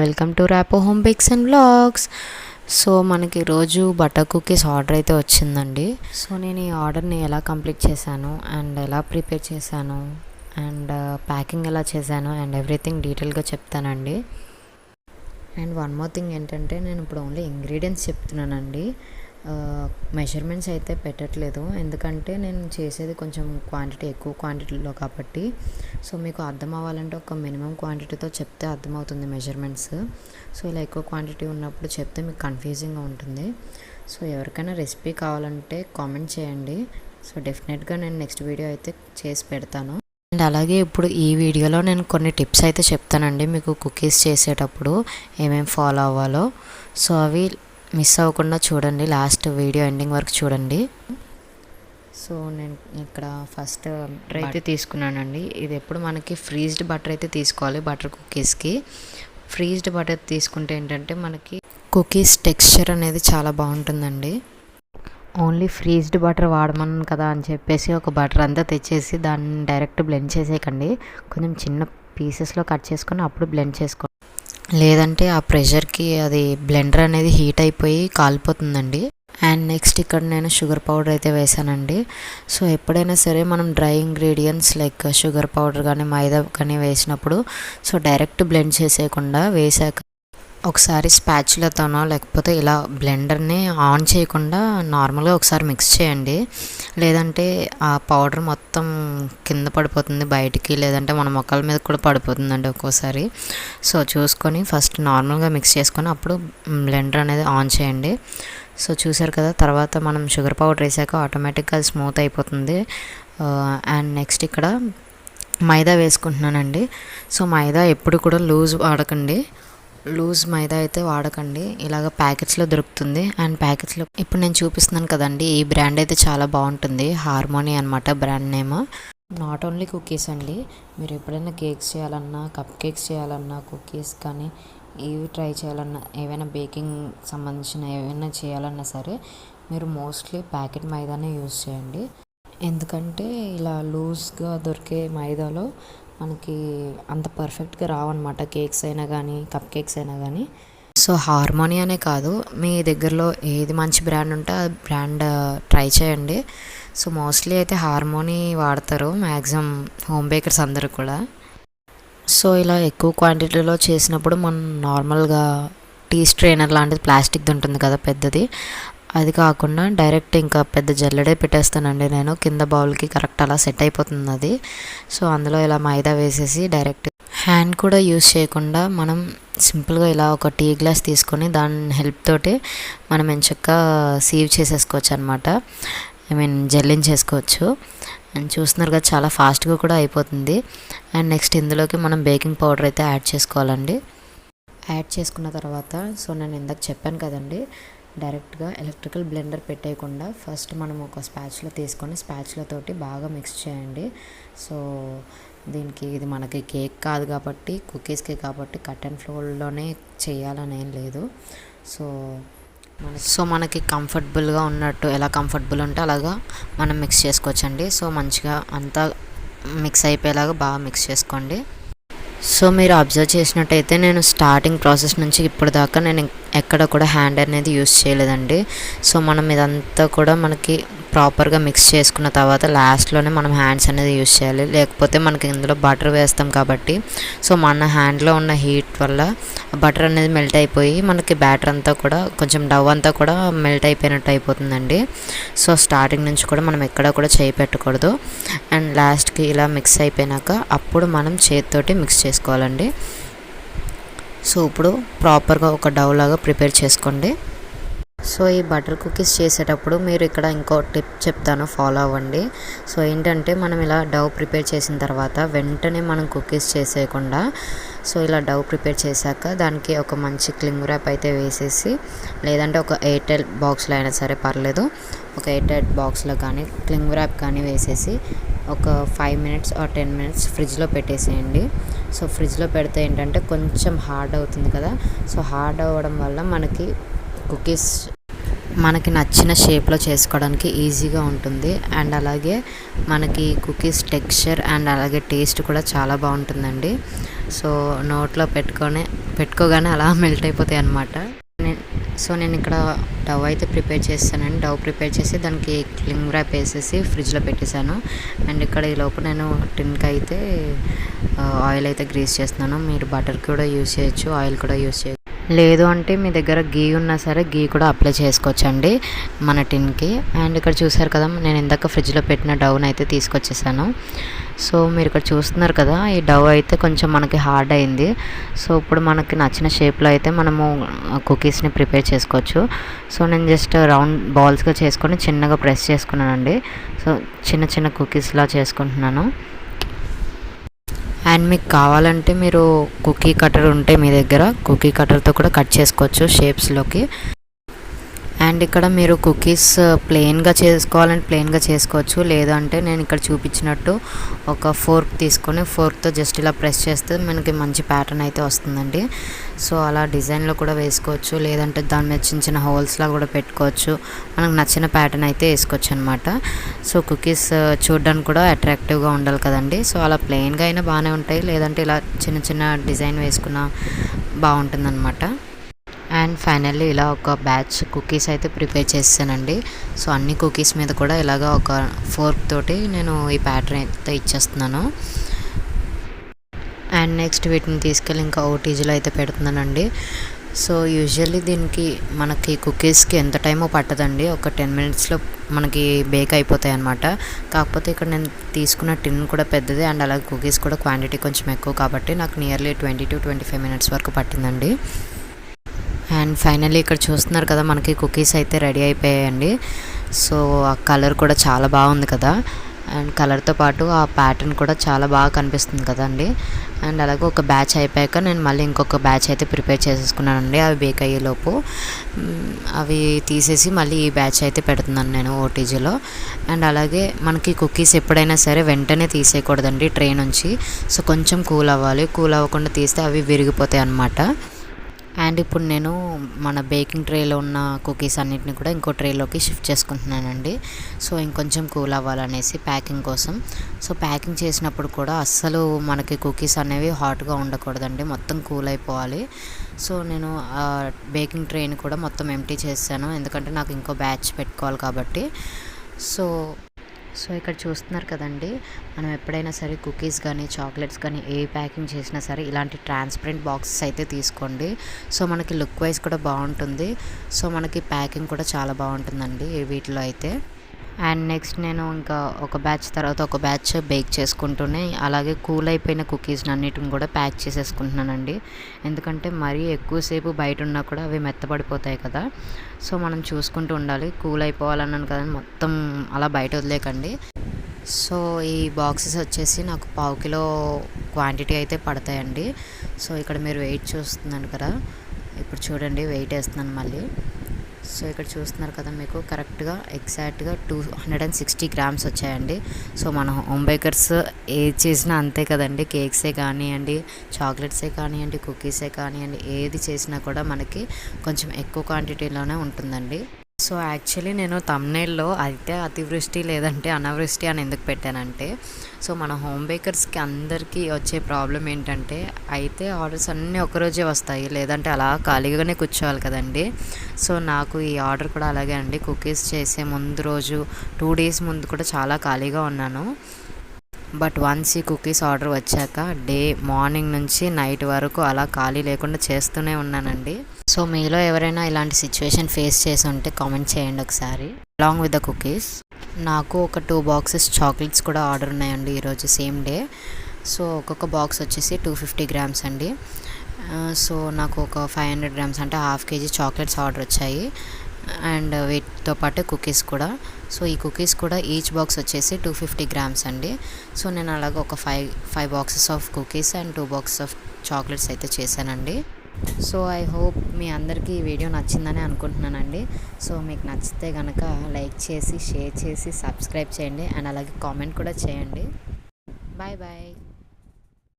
Welcome to ర్యాపో home bakes and vlogs. So మనకి రోజు బటర్ కుకీస్ ఆర్డర్ అయితే వచ్చిందండి. సో నేను ఈ ఆర్డర్ని ఎలా కంప్లీట్ చేశాను అండ్ ఎలా ప్రిపేర్ చేశాను అండ్ ప్యాకింగ్ ఎలా చేశాను అండ్ ఎవ్రీథింగ్ డీటెయిల్గా చెప్తానండి. అండ్ వన్ మోర్ థింగ్ ఏంటంటే, నేను ఇప్పుడు ఓన్లీ ఇంగ్రీడియంట్స్ చెప్తున్నానండి, మెజర్మెంట్స్ అయితే పెట్టట్లేదు. ఎందుకంటే నేను చేసేది కొంచెం ఎక్కువ క్వాంటిటీలో కాబట్టి. సో మీకు అర్థం అవ్వాలంటే ఒక మినిమం క్వాంటిటీతో చెప్తే అర్థమవుతుంది మెజర్మెంట్స్. సో ఇలా ఎక్కువ క్వాంటిటీ ఉన్నప్పుడు చెప్తే మీకు కన్ఫ్యూజింగ్గా ఉంటుంది. సో ఎవరికైనా రెసిపీ కావాలంటే కామెంట్ చేయండి. సో డెఫినెట్గా నేను నెక్స్ట్ వీడియో అయితే చేసి పెడతాను. అండ్ అలాగే ఇప్పుడు ఈ వీడియోలో నేను కొన్ని టిప్స్ అయితే చెప్తానండి మీకు కుకీస్ చేసేటప్పుడు ఏమేమి ఫాలో అవ్వాలో. సో అవి మిస్ అవ్వకుండా చూడండి, లాస్ట్ వీడియో ఎండింగ్ వరకు చూడండి. సో నేను ఇక్కడ ఫస్ట్ బటర్ అయితే తీసుకున్నానండి. ఇది ఎప్పుడు మనకి ఫ్రీజ్డ్ బటర్ అయితే తీసుకోవాలి. బటర్ కుకీస్కి ఫ్రీజ్డ్ బటర్ తీసుకుంటే ఏంటంటే మనకి కుకీస్ టెక్స్చర్ అనేది చాలా బాగుంటుందండి. ఓన్లీ ఫ్రీజ్డ్ బటర్ వాడమన్నాను కదా అని చెప్పేసి ఒక బటర్ అంతా తెచ్చేసి దాన్ని డైరెక్ట్ బ్లెండ్ చేసేయకండి. కొంచెం చిన్న పీసెస్లో కట్ చేసుకొని అప్పుడు బ్లెండ్ చేసుకోండి. లేదంటే ఆ ప్రెషర్కి అది బ్లెండర్ అనేది హీట్ అయిపోయి కాలిపోతుందండి. అండ్ నెక్స్ట్ ఇక్కడ నేను షుగర్ పౌడర్ అయితే వేసానండి. సో ఎప్పుడైనా సరే మనం dry ingredients like sugar powder కానీ మైదా కానీ వేసినప్పుడు సో డైరెక్ట్ బ్లెండ్ చేసేయకుండా వేసాక ఒకసారి స్పాచులతోనో లేకపోతే ఇలా బ్లెండర్ని ఆన్ చేయకుండా నార్మల్గా ఒకసారి మిక్స్ చేయండి. లేదంటే ఆ పౌడర్ మొత్తం కింద పడిపోతుంది బయటికి, లేదంటే మన మొక్కల మీద కూడా పడిపోతుందండి ఒక్కోసారి. సో చూసుకొని ఫస్ట్ నార్మల్గా మిక్స్ చేసుకొని అప్పుడు బ్లెండర్ అనేది ఆన్ చేయండి. సో చూసారు కదా, తర్వాత మనం షుగర్ పౌడర్ వేసాక ఆటోమేటిక్గా అది స్మూత్ అయిపోతుంది. అండ్ నెక్స్ట్ ఇక్కడ మైదా వేసుకుంటున్నానండి. సో మైదా ఎప్పుడు కూడా లూజ్ మైదా అయితే వాడకండి. ఇలాగ ప్యాకెట్స్లో దొరుకుతుంది. అండ్ ప్యాకెట్స్లో ఇప్పుడు నేను చూపిస్తున్నాను కదండి, ఈ బ్రాండ్ అయితే చాలా బాగుంటుంది. హార్మోనీ అనమాట brand name. Not only cookies అండి, మీరు ఎప్పుడైనా కేక్స్ చేయాలన్నా, కప్ కేక్స్ చేయాలన్నా, కుకీస్ కానీ ఏవి ట్రై చేయాలన్నా, ఏవైనా బేకింగ్ సంబంధించిన ఏవైనా చేయాలన్నా సరే మీరు మోస్ట్లీ ప్యాకెట్ మైదానే యూజ్ చేయండి. ఎందుకంటే ఇలా లూజ్గా దొరికే మైదాలో మనకి అంత పర్ఫెక్ట్గా రావన్నమాట కేక్స్ అయినా కానీ కప్ కేక్స్ అయినా కానీ. సో హార్మోనీ అనే కాదు, మీ దగ్గరలో ఏది మంచి బ్రాండ్ ఉంటే ఆ బ్రాండ్ ట్రై చేయండి. సో మోస్ట్లీ అయితే హార్మోనీ వాడతారు మ్యాక్సిమం హోమ్ బేకర్స్ అందరూ కూడా. సో ఇలా ఎక్కువ క్వాంటిటీలో చేసినప్పుడు మనం నార్మల్గా టీ స్ట్రెయినర్ లాంటిది ప్లాస్టిక్ది ఉంటుంది కదా పెద్దది, అది కాకుండా డైరెక్ట్ ఇంకా పెద్ద జల్లెడే పెట్టేస్తానండి నేను కింద బౌల్కి. కరెక్ట్ అలా సెట్ అయిపోతుంది అది. సో అందులో ఇలా మైదా వేసేసి డైరెక్ట్ హ్యాండ్ కూడా యూస్ చేయకుండా మనం సింపుల్గా ఇలా ఒక టీ గ్లాస్ తీసుకొని దాని హెల్ప్ తోటి మనం ఎంచక్కా సీవ్ చేసేసుకోవచ్చు అనమాట. జల్లించేసుకోవచ్చు. అండ్ చూస్తున్నారు కదా, చాలా ఫాస్ట్గా కూడా అయిపోతుంది. అండ్ నెక్స్ట్ ఇందులోకి మనం బేకింగ్ పౌడర్ అయితే యాడ్ చేసుకోవాలండి. యాడ్ చేసుకున్న తర్వాత సో నేను ఇందాక చెప్పాను కదండి, డైరెక్ట్గా ఎలక్ట్రికల్ బ్లెండర్ పెట్టేయకుండా ఫస్ట్ మనం ఒక స్పాచులా తీసుకొని స్పాచులతోటి బాగా మిక్స్ చేయండి. సో దీనికి ఇది మనకి కేక్ కాదు కాబట్టి, కుకీస్కి కాబట్టి కట్ అండ్ ఫ్లోర్లోనే చేయాలని ఏం లేదు. సో మనకి కంఫర్టబుల్గా ఉన్నట్టు, ఎలా కంఫర్టబుల్ ఉంటే అలాగా మనం మిక్స్ చేసుకోవచ్చండి. సో మంచిగా అంతా మిక్స్ అయిపోయేలాగా బాగా మిక్స్ చేసుకోండి. సో మీరు అబ్జర్వ్ చేసినట్టయితే నేను స్టార్టింగ్ ప్రాసెస్ నుంచి ఇప్పుడు దాకా నేను ఎక్కడ కూడా హ్యాండ్ అనేది యూస్ చేయలేదండి. సో మనం ఇదంతా కూడా మనకి ప్రాపర్గా మిక్స్ చేసుకున్న తర్వాత లాస్ట్లోనే మనం హ్యాండ్స్ అనేది యూస్ చేయాలి. లేకపోతే మనకి ఇందులో బటర్ వేస్తాం కాబట్టి సో మన హ్యాండ్లో ఉన్న హీట్ వల్ల బటర్ అనేది మెల్ట్ అయిపోయి మనకి బ్యాటర్ అంతా కూడా కొంచెం డవ్ అంతా కూడా మెల్ట్ అయిపోయినట్టు అయిపోతుందండి. సో స్టార్టింగ్ నుంచి కూడా మనం ఎక్కడ కూడా చేయి పెట్టకూడదు. అండ్ లాస్ట్కి ఇలా మిక్స్ అయిపోయినాక అప్పుడు మనం చేతితోటి మిక్స్ చేసుకోవాలండి. సో ఇప్పుడు ప్రాపర్గా ఒక డవ్ లాగా ప్రిపేర్ చేసుకోండి. సో ఈ బటర్ కుకీస్ చేసేటప్పుడు మీరు ఇక్కడ ఇంకో టిప్ చెప్తాను, ఫాలో అవ్వండి. సో ఏంటంటే, మనం ఇలా డవ్ ప్రిపేర్ చేసిన తర్వాత వెంటనే మనం కుకీస్ చేసేయకుండా సో ఇలా డవ్ ప్రిపేర్ చేశాక దానికి ఒక మంచి క్లింగ్ ర్యాప్ అయితే వేసేసి, లేదంటే ఒక ఎయిర్ టైట్ బాక్స్లో అయినా సరే పర్లేదు, ఒక ఎయిర్ టైట్ బాక్స్లో కానీ క్లింగ్ ర్యాప్ కానీ వేసేసి ఒక 5 minutes or 10 minutes ఫ్రిడ్జ్లో పెట్టేసేయండి. సో ఫ్రిడ్జ్లో పెడితే ఏంటంటే కొంచెం హార్డ్ అవుతుంది కదా, సో హార్డ్ అవ్వడం వల్ల మనకి కుకీస్ మనకి నచ్చిన షేప్లో చేసుకోవడానికి ఈజీగా ఉంటుంది. అండ్ అలాగే మనకి కుకీస్ టెక్స్చర్ అండ్ అలాగే టేస్ట్ కూడా చాలా బాగుంటుందండి. సో నోట్లో పెట్టుకోగానే అలా మెల్ట్ అయిపోతాయి అన్నమాట. సో నేను ఇక్కడ డవ్ అయితే ప్రిపేర్ చేస్తానండి. డవ్ ప్రిపేర్ చేసి దానికి క్లింగ్ ర్యాప్ వేసేసి ఫ్రిడ్జ్లో పెట్టేశాను. అండ్ ఇక్కడ ఈ లోపు నేను టిన్కి అయితే ఆయిల్ అయితే గ్రీస్ చేస్తున్నాను. మీరు బటర్ కూడా యూస్ చేయొచ్చు, ఆయిల్ కూడా యూస్ చేయొచ్చు. లేదు అంటే మీ దగ్గర గీ ఉన్నా సరే గీ కూడా అప్లై చేసుకోవచ్చండి మన టిన్కి. అండ్ ఇక్కడ చూసారు కదా, నేను ఇందాక ఫ్రిడ్జ్లో పెట్టిన డవ్ని అయితే తీసుకొచ్చేసాను. సో మీరు ఇక్కడ చూస్తున్నారు కదా, ఈ డవ్ అయితే కొంచెం మనకి హార్డ్ అయింది. సో ఇప్పుడు మనకి నచ్చిన షేప్లో అయితే మనము కుకీస్ని ప్రిపేర్ చేసుకోవచ్చు. సో నేను జస్ట్ రౌండ్ బాల్స్గా చేసుకొని చిన్నగా ప్రెస్ చేసుకున్నానండి. సో చిన్న చిన్న కుకీస్లా చేసుకుంటున్నాను. అండ్ మీకు కావాలంటే మీరు కుకీ కటర్ ఉంటే మీ దగ్గర కుకీ కటర్తో కూడా కట్ చేసుకోవచ్చు షేప్స్లోకి. అండ్ ఇక్కడ మీరు కుకీస్ ప్లెయిన్గా చేసుకోవాలంటే ప్లెయిన్గా చేసుకోవచ్చు. లేదంటే నేను ఇక్కడ చూపించినట్టు ఒక ఫోర్క్ తీసుకొని ఫోర్క్తో జస్ట్ ఇలా ప్రెస్ చేస్తే మనకి మంచి ప్యాటర్న్ అయితే వస్తుందండి. సో అలా డిజైన్లో కూడా వేసుకోవచ్చు, లేదంటే దాని మీద చిన్న చిన్న హోల్స్లా కూడా పెట్టుకోవచ్చు. మనకు నచ్చిన ప్యాటర్న్ అయితే వేసుకోవచ్చు అనమాట. సో కుకీస్ చూడడానికి కూడా అట్రాక్టివ్గా ఉండాలి కదండి. సో అలా ప్లెయిన్గా అయినా బాగానే ఉంటాయి, లేదంటే ఇలా చిన్న చిన్న డిజైన్ వేసుకున్న బాగుంటుందన్నమాట. అండ్ ఫైనల్లీ ఇలా ఒక బ్యాచ్ కుకీస్ అయితే ప్రిపేర్ చేస్తానండి. సో అన్ని కుకీస్ మీద కూడా ఇలాగ ఒక ఫోర్క్ తోటి నేను ఈ ప్యాటర్న్ అయితే ఇచ్చేస్తున్నాను. అండ్ నెక్స్ట్ వీటిని తీసుకెళ్ళి ఇంకా ఓటీజీలో అయితే పెడుతున్నానండి. సో యూజువల్లీ దీనికి మనకి కుకీస్కి ఎంత టైమో పట్టదండి, ఒక 10 minutesలో మనకి బేక్ అయిపోతాయి అన్నమాట. కాకపోతే ఇక్కడ నేను తీసుకున్న టిన్ కూడా పెద్దది అండ్ అలాగే కుకీస్ కూడా క్వాంటిటీ కొంచెం ఎక్కువ కాబట్టి నాకు నియర్లీ 20 to 25 minutes వరకు పట్టిందండి. అండ్ ఫైనల్లీ ఇక్కడ చూస్తున్నారు కదా, మనకి కుకీస్ అయితే రెడీ అయిపోయాయండి. సో ఆ కలర్ కూడా చాలా బాగుంది కదా, అండ్ కలర్తో పాటు ఆ ప్యాటర్న్ కూడా చాలా బాగా కనిపిస్తుంది కదండి. అండ్ అలాగే ఒక బ్యాచ్ అయిపోయాక నేను మళ్ళీ ఇంకొక బ్యాచ్ అయితే ప్రిపేర్ చేసేసుకున్నానండి. అవి బేక్ అయ్యేలోపు అవి తీసేసి మళ్ళీ ఈ బ్యాచ్ అయితే పెడుతున్నాను నేను ఓటీజీలో. అండ్ అలాగే మనకి కుకీస్ ఎప్పుడైనా సరే వెంటనే తీసేయకూడదండి ట్రే నుంచి. సో కొంచెం కూల్ అవ్వాలి, కూల్ అవ్వకుండా తీస్తే అవి విరిగిపోతాయి అన్నమాట. అండ్ ఇప్పుడు నేను మన బేకింగ్ ట్రేలో ఉన్న కుకీస్ అన్నిటిని కూడా ఇంకో ట్రేలోకి షిఫ్ట్ చేసుకుంటున్నానండి. సో ఇంకొంచెం కూల్ అవ్వాలనేసి ప్యాకింగ్ కోసం. సో ప్యాకింగ్ చేసినప్పుడు కూడా అస్సలు మనకి కుకీస్ అనేవి హాట్గా ఉండకూడదండి, మొత్తం కూల్ అయిపోవాలి. సో నేను బేకింగ్ ట్రేని కూడా మొత్తం ఎంప్టీ చేశాను, ఎందుకంటే నాకు ఇంకో బ్యాచ్ పెట్టుకోవాలి కాబట్టి. సో ఇక్కడ చూస్తున్నారు కదండి, మనం ఎప్పుడైనా సరే కుకీస్ కానీ చాక్లెట్స్ కానీ ఏ ప్యాకింగ్ చేసినా సరే ఇలాంటి ట్రాన్స్పరెంట్ బాక్సెస్ అయితే తీసుకోండి. సో మనకి లుక్ వైజ్ కూడా బాగుంటుంది. సో మనకి ప్యాకింగ్ కూడా చాలా బాగుంటుందండి వీటిలో అయితే. అండ్ నెక్స్ట్ నేను ఇంకా ఒక బ్యాచ్ తర్వాత ఒక బ్యాచ్ బేక్ చేసుకుంటూనే అలాగే కూల్ అయిపోయిన కుకీస్ని అన్నిటిని కూడా ప్యాక్ చేసేసుకుంటున్నానండి. ఎందుకంటే మరీ ఎక్కువసేపు బయట ఉన్నా కూడా అవి మెత్తపడిపోతాయి కదా. సో మనం చూసుకుంటూ ఉండాలి, కూల్ అయిపోవాలన్నాను కదా మొత్తం అలా బయట వదిలేకండి. సో ఈ బాక్సెస్ వచ్చేసి నాకు 1/2 kilo క్వాంటిటీ అయితే పడతాయండి. సో ఇక్కడ మీరు వెయిట్ చూస్తున్నాను కదా, ఇప్పుడు చూడండి వెయిట్ వేస్తున్నాను మళ్ళీ. సో ఇక్కడ చూస్తున్నారు కదా, మీకు కరెక్ట్గా ఎగ్జాక్ట్గా 260 grams వచ్చాయండి. సో మన హోమ్ బేకర్స్ ఏది చేసినా అంతే కదండి, కేక్సే కానివ్వండి, చాక్లెట్సే కానివ్వండి, కుకీసే కానివ్వండి, ఏది చేసినా కూడా మనకి కొంచెం ఎక్కువ క్వాంటిటీలోనే ఉంటుందండి. సో యాక్చువల్లీ నేను థంబ్నెయిల్లో అయితే అతివృష్టి లేదంటే అనావృష్టి అని ఎందుకు పెట్టానంటే, సో మన హోమ్ బేకర్స్కి అందరికీ వచ్చే ప్రాబ్లం ఏంటంటే, అయితే ఆర్డర్స్ అన్నీ ఒకరోజే వస్తాయి, లేదంటే అలా ఖాళీగానే కూర్చోవాలి కదండి. సో నాకు ఈ ఆర్డర్ కూడా అలాగే అండి. కుకీస్ చేసే ముందు రోజు 2 days ముందు కూడా చాలా ఖాళీగా ఉన్నాను. బట్ వన్స్ ఈ కుకీస్ ఆర్డర్ వచ్చాక మార్నింగ్ నుంచి నైట్ వరకు అలా ఖాళీ లేకుండా చేస్తూనే ఉన్నానండి. సో మీలో ఎవరైనా ఇలాంటి సిచ్యువేషన్ ఫేస్ చేసి ఉంటే కామెంట్ చేయండి ఒకసారి. అలాంగ్ విత్ ద కుకీస్ నాకు ఒక 2 boxes చాక్లెట్స్ కూడా ఆర్డర్ ఉన్నాయండి ఈరోజు సేమ్ డే. సో ఒక్కొక్క బాక్స్ వచ్చేసి 250 grams అండి. సో నాకు ఒక 500 grams అంటే 1/2 kg చాక్లెట్స్ ఆర్డర్ వచ్చాయి. అండ్ వీటితో పాటు కుకీస్ కూడా. సో ఈ కుకీస్ కూడా ఈచ్ బాక్స్ వచ్చేసి 250 grams అండి. సో నేను అలాగ ఒక 5 boxes of cookies and 2 boxes of chocolates అయితే చేశానండి. సో ఐ హోప్ మీ అందరికీ ఈ వీడియో నచ్చిందని అనుకుంటున్నానండి. సో మీకు నచ్చితే కనుక లైక్ చేసి షేర్ చేసి సబ్స్క్రైబ్ చేయండి అండ్ అలాగే కామెంట్ కూడా చేయండి. Bye bye.